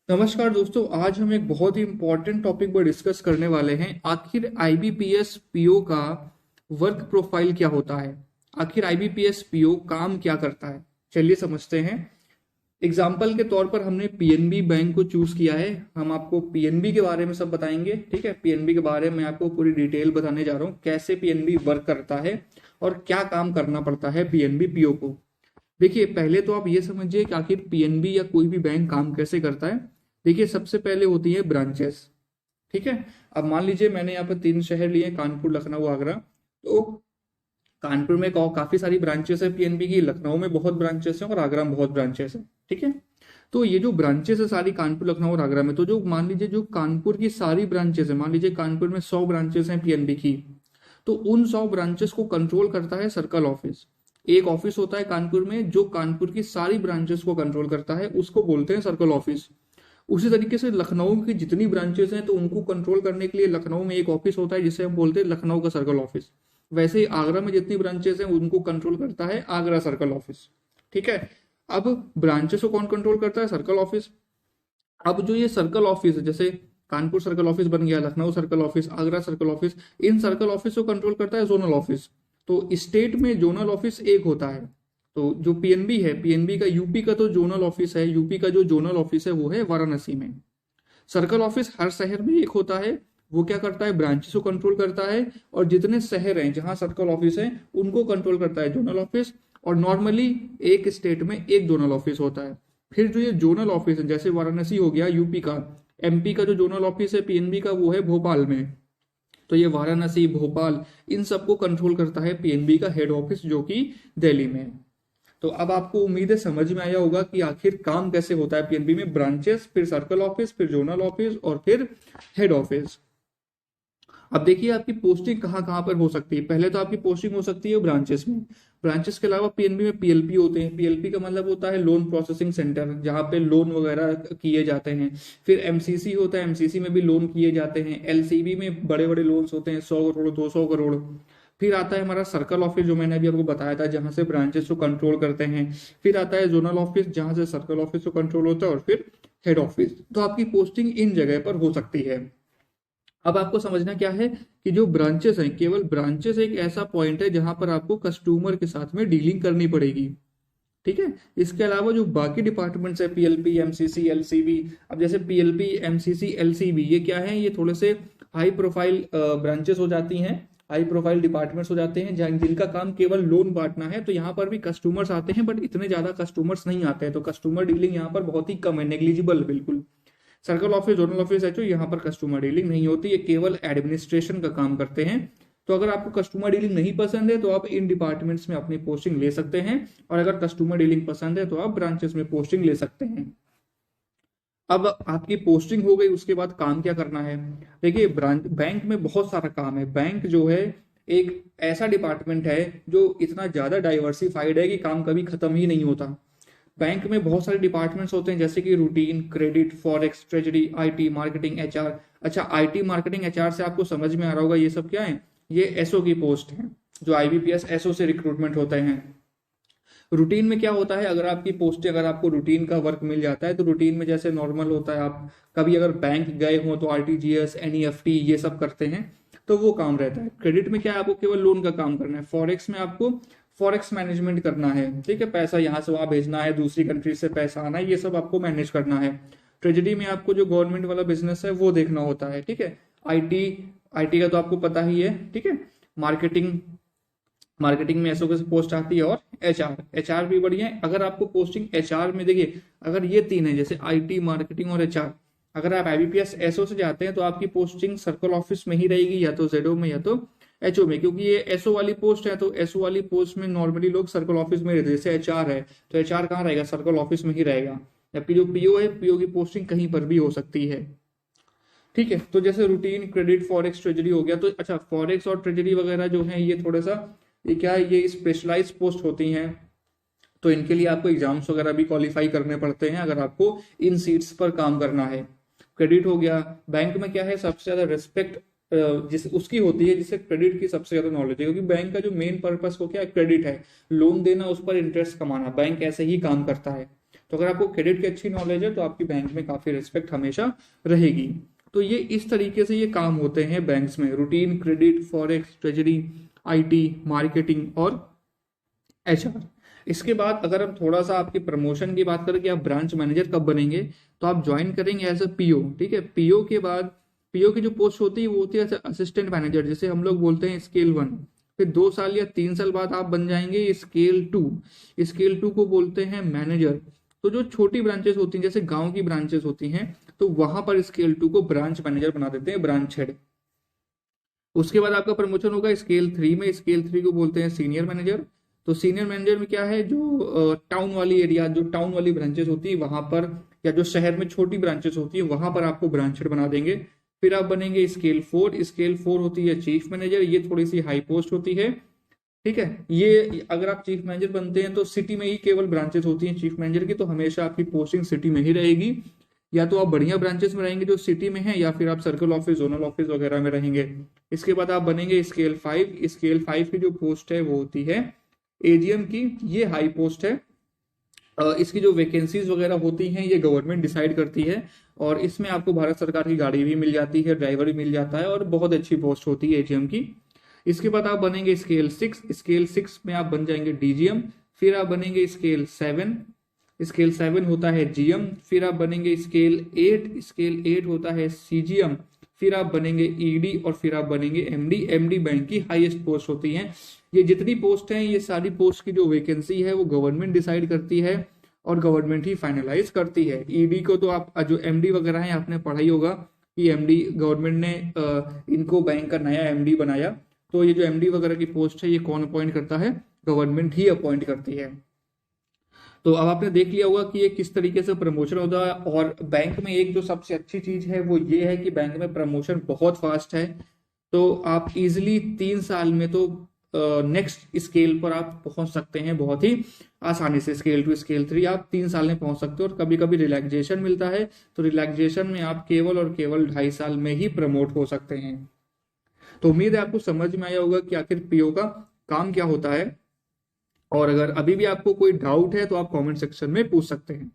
नमस्कार दोस्तों, आज हम एक बहुत ही इम्पोर्टेंट टॉपिक पर डिस्कस करने वाले हैं। आखिर आईबीपीएस पीओ का वर्क प्रोफाइल क्या होता है। आखिर आईबीपीएस पीओ काम क्या करता है, चलिए समझते हैं। एग्जाम्पल के तौर पर हमने पीएनबी बैंक को चूज किया है। हम आपको पीएनबी के बारे में सब बताएंगे। ठीक है, पीएनबी के बारे में आपको पूरी डिटेल बताने जा रहा हूँ, कैसे पीएनबी वर्क करता है और क्या काम करना पड़ता है पीएनबी पीओ को। देखिए, पहले तो आप ये समझिए कि आखिर पीएनबी या कोई भी बैंक काम कैसे करता है। देखिए, सबसे पहले होती है ब्रांचेस। ठीक है, अब मान लीजिए मैंने यहाँ पर 3 शहर लिए, कानपुर, लखनऊ, आगरा। तो कानपुर में काफी सारी ब्रांचेस है पीएनबी की, लखनऊ में बहुत ब्रांचेस है और आगरा में बहुत ब्रांचेस है। ठीक है, तो ये जो ब्रांचेस है सारी कानपुर, लखनऊ और आगरा में, तो जो मान लीजिए जो कानपुर की सारी ब्रांचेस है, मान लीजिए कानपुर में 100 ब्रांचेस हैं पीएनबी की, तो उन 100 ब्रांचेस को कंट्रोल करता है सर्कल ऑफिस। एक ऑफिस होता है कानपुर में जो कानपुर की सारी ब्रांचेस को कंट्रोल करता है, उसको बोलते हैं सर्कल ऑफिस। उसी तरीके से लखनऊ की जितनी ब्रांचेस हैं तो उनको कंट्रोल करने के लिए लखनऊ में एक ऑफिस होता है जिसे हम बोलते हैं लखनऊ का सर्कल ऑफिस। वैसे ही आगरा में जितनी ब्रांचेस हैं उनको कंट्रोल करता है आगरा सर्कल ऑफिस। ठीक है, अब ब्रांचेस को कौन कंट्रोल करता है? Circle office. अब जो ये सर्कल ऑफिस है, जैसे कानपुर सर्कल ऑफिस बन गया, Lucknow circle office, Agra circle office, इन सर्कल ऑफिस को कंट्रोल करता है जोनल ऑफिस। तो स्टेट में जोनल ऑफिस एक होता है। तो जो पीएनबी है, पीएनबी का यूपी का तो जोनल ऑफिस है, यूपी का जो जोनल ऑफिस है वो है वाराणसी में। सर्कल ऑफिस हर शहर में एक होता है। वो क्या करता है? ब्रांचेस को कंट्रोल करता है, और जितने शहर हैं जहां सर्कल ऑफिस है उनको कंट्रोल करता है जोनल ऑफिस। और नॉर्मली एक स्टेट में एक जोनल ऑफिस होता है। फिर जो ये जोनल ऑफिस है, जैसे वाराणसी हो गया यूपी का, एमपी का जो जोनल ऑफिस है पीएनबी का वो है भोपाल में। तो ये वाराणसी, भोपाल, इन सबको कंट्रोल करता है पीएनबी का हेड ऑफिस जो कि दिल्ली में है। तो अब आपको उम्मीद है समझ में आया होगा कि आखिर काम कैसे होता है पीएनबी में। ब्रांचेस, फिर सर्कल ऑफिस, फिर जोनल ऑफिस और फिर हेड ऑफिस। अब देखिए आपकी पोस्टिंग कहाँ कहाँ पर हो सकती है। पहले तो आपकी पोस्टिंग हो सकती है ब्रांचेस में। ब्रांचेस के अलावा पीएनबी में पीएलपी होते हैं। पीएलपी का मतलब होता है लोन प्रोसेसिंग सेंटर, जहाँ पे लोन वगैरह किए जाते हैं। फिर एमसीसी होता है, एमसीसी में भी लोन किए जाते हैं। एलसीबी में बड़े बड़े लोन्स होते हैं, 100 करोड़, 200 करोड़। फिर आता है हमारा सर्कल ऑफिस जो मैंने अभी आपको बताया था, जहां से ब्रांचेस को कंट्रोल करते हैं। फिर आता है जोनल ऑफिस जहां से सर्कल ऑफिस को कंट्रोल होता है, और फिर हेड ऑफिस। तो आपकी पोस्टिंग इन जगह पर हो सकती है। अब आपको समझना क्या है कि जो ब्रांचेस हैं, केवल ब्रांचेस एक ऐसा पॉइंट है जहां पर आपको कस्टमर के साथ में डीलिंग करनी पड़ेगी। ठीक है, इसके अलावा जो बाकी डिपार्टमेंट्स है, पीएलपी, एमसीसी, एलसीबी। अब जैसे पीएलपी, एमसीसी, एलसीबी, ये क्या है? ये थोड़े से हाई प्रोफाइल ब्रांचेस हो जाती हैं, हाई प्रोफाइल डिपार्टमेंट्स हो जाते हैं, जिनका काम केवल लोन बांटना है। तो यहाँ पर भी कस्टमर्स आते हैं, बट इतने ज्यादा कस्टमर्स नहीं आते हैं, तो कस्टमर डीलिंग यहाँ पर बहुत ही कम है, नेग्लिजिबल बिल्कुल। Circle office, zonal office, HO, यहाँ पर कस्टमर डीलिंग नहीं होती, ये केवल एडमिनिस्ट्रेशन का काम करते हैं। तो अगर आपको कस्टमर डीलिंग नहीं पसंद है तो आप इन डिपार्टमेंट्स में अपनी पोस्टिंग ले सकते हैं, और अगर कस्टमर डीलिंग पसंद है तो आप ब्रांचेस में पोस्टिंग ले सकते हैं। अब आपकी पोस्टिंग हो गई, उसके बाद काम क्या करना है? देखिए, ब्रांच बैंक में बहुत सारा काम है। बैंक जो है एक ऐसा डिपार्टमेंट है जो इतना ज्यादा डाइवर्सिफाइड है कि काम कभी खत्म ही नहीं होता। बैंक में बहुत सारे डिपार्टमेंट्स होते हैं, जैसे कि routine, credit, forex, treasury, IT, marketing, HR. अच्छा, आईटी, मार्केटिंग, एचआर से आपको समझ में आ रहा होगा ये सब क्या है? ये एसओ की पोस्ट है, जो आईबीपीएस एसओ से रिक्रूटमेंट होते हैं। रूटीन में क्या होता है? अगर आपकी पोस्ट, अगर आपको रूटीन का वर्क मिल जाता है तो रूटीन में जैसे नॉर्मल होता है, आप कभी अगर बैंक गए हो तो आरटीजीएस, एनईएफटी, ये सब करते हैं, तो वो काम रहता है। क्रेडिट में क्या है? आपको केवल लोन का काम करना है। फॉरेक्स में आपको फॉरेक्स मैनेजमेंट करना है। ठीक है, पैसा यहाँ से वहां भेजना है, दूसरी कंट्री से पैसा आना है, ये सब आपको मैनेज करना है। ट्रेजरी में आपको जो गवर्नमेंट वाला बिजनेस है वो देखना होता है। ठीक है, आईटी, आईटी का तो आपको पता ही है। ठीक है, मार्केटिंग, मार्केटिंग में एसओ की पोस्ट आती है, और एचआर, एचआर भी बढ़िया है। अगर आपको पोस्टिंग एचआर में, देखिए अगर ये तीन है, जैसे आईटी, मार्केटिंग और एचआर, अगर आप आईबीपीएस एसओ से जाते हैं तो आपकी पोस्टिंग सर्कल ऑफिस में ही रहेगी, या तो जेडओ में या तो एचओ में, क्योंकि ये एसओ वाली पोस्ट है। तो एसओ वाली पोस्ट में नॉर्मली लोग सर्कल ऑफिस में रहते हैं। जैसे एचआर है तो एचआर कहाँ रहेगा? सर्कल ऑफिस में ही रहेगा। जबकि जो पीओ है, पीओ की पोस्टिंग कहीं पर भी हो सकती है। ठीक है, तो जैसे रूटीन, क्रेडिट, फॉरेक्स, ट्रेजरी हो गया। तो अच्छा, फॉरेक्स और ट्रेजरी वगैरह जो है ये थोड़ा सा, ये क्या है, ये स्पेशलाइज पोस्ट होती हैं। तो इनके लिए आपको एग्जाम्स वगैरह भी क्वालिफाई करने पड़ते हैं अगर आपको इन सीट्स पर काम करना है। क्रेडिट हो गया, बैंक में क्या है, सबसे ज्यादा रिस्पेक्ट जिस उसकी होती है जिसे क्रेडिट की सबसे ज्यादा नॉलेज है, क्योंकि बैंक का जो मेन पर्पस को क्या है, क्रेडिट है, लोन देना, उस पर इंटरेस्ट कमाना। बैंक ऐसे ही काम करता है। तो अगर आपको क्रेडिट की अच्छी नॉलेज है तो आपकी बैंक में काफी रिस्पेक्ट हमेशा रहेगी। तो ये इस तरीके से ये काम होते हैं बैंक्स में, routine, credit, forex, treasury, IT, marketing और एचआर। इसके बाद अगर हम थोड़ा सा आपकी प्रमोशन की बात करें कि आप ब्रांच मैनेजर कब बनेंगे, तो आप ज्वाइन करेंगे एज अ पीओ। ठीक है, पीओ के बाद पीओ की जो पोस्ट होती है वो होती है असिस्टेंट मैनेजर, जिसे हम लोग बोलते हैं स्केल 1। फिर 2 साल या 3 साल बाद आप बन जाएंगे स्केल 2। स्केल 2 को बोलते हैं मैनेजर। तो जो छोटी ब्रांचेस होती हैं, जैसे गांव की ब्रांचेस होती हैं, तो वहां पर स्केल 2 को ब्रांच मैनेजर बना देते हैं, ब्रांच हेड। उसके बाद आपका प्रमोशन होगा स्केल 3 में। स्केल 3 को बोलते हैं सीनियर मैनेजर। तो सीनियर मैनेजर में क्या है, जो टाउन वाली एरिया, जो टाउन वाली ब्रांचेस होती है वहां पर, या जो शहर में छोटी ब्रांचेस होती है वहां पर आपको ब्रांच हेड बना देंगे। फिर आप बनेंगे स्केल 4। स्केल 4 होती है चीफ मैनेजर, ये थोड़ी सी हाई पोस्ट होती है। ठीक है, ये अगर आप चीफ मैनेजर बनते हैं तो सिटी में ही केवल ब्रांचेस होती हैं चीफ मैनेजर की, तो हमेशा आपकी पोस्टिंग सिटी में ही रहेगी। या तो आप बढ़िया ब्रांचेस में रहेंगे जो सिटी में है, या फिर आप सर्कल ऑफिस, जोनल ऑफिस वगैरह में रहेंगे। इसके बाद आप बनेंगे स्केल 5। स्केल 5 की जो पोस्ट है वो होती है एजीएम की, ये हाई पोस्ट है। इसकी जो वैकेंसीज वगैरह होती हैं ये गवर्नमेंट डिसाइड करती है, और इसमें आपको भारत सरकार की गाड़ी भी मिल जाती है, ड्राइवर भी मिल जाता है, और बहुत अच्छी पोस्ट होती है एजीएम की। इसके बाद आप बनेंगे स्केल 6। स्केल 6 में आप बन जाएंगे डीजीएम। फिर आप बनेंगे स्केल 7। स्केल 7 होता है जीएम। फिर आप बनेंगे स्केल 8। स्केल 8 होता है सीजीएम। फिर आप बनेंगे ईडी, और फिर आप बनेंगे एमडी। एमडी बैंक की हाईएस्ट पोस्ट होती है। ये जितनी पोस्ट हैं, ये सारी पोस्ट की जो वैकेंसी है वो गवर्नमेंट डिसाइड करती है, और गवर्नमेंट ही फाइनलाइज करती है। ईडी को तो आप, जो एमडी वगैरह है, आपने पढ़ा ही होगा कि एमडी गवर्नमेंट ने इनको बैंक का नया एमडी बनाया। तो ये जो एमडी वगैरह की पोस्ट है ये कौन अपॉइंट करता है, गवर्नमेंट ही अपॉइंट करती है। तो अब आपने देख लिया होगा कि ये किस तरीके से प्रमोशन होता है। और बैंक में एक जो सबसे अच्छी चीज है वो ये है कि बैंक में प्रमोशन बहुत फास्ट है। तो आप इजिली 3 साल में तो नेक्स्ट स्केल पर आप पहुंच सकते हैं बहुत ही आसानी से। स्केल 2 स्केल 3 आप 3 साल में पहुंच सकते हो, और कभी कभी रिलैक्सेशन मिलता है, तो रिलैक्सेशन में आप केवल और केवल 2.5 साल में ही प्रमोट हो सकते हैं। तो उम्मीद है आपको समझ में आया होगा कि आखिर पीओ का काम क्या होता है। और अगर अभी भी आपको कोई डाउट है तो आप कमेंट सेक्शन में पूछ सकते हैं।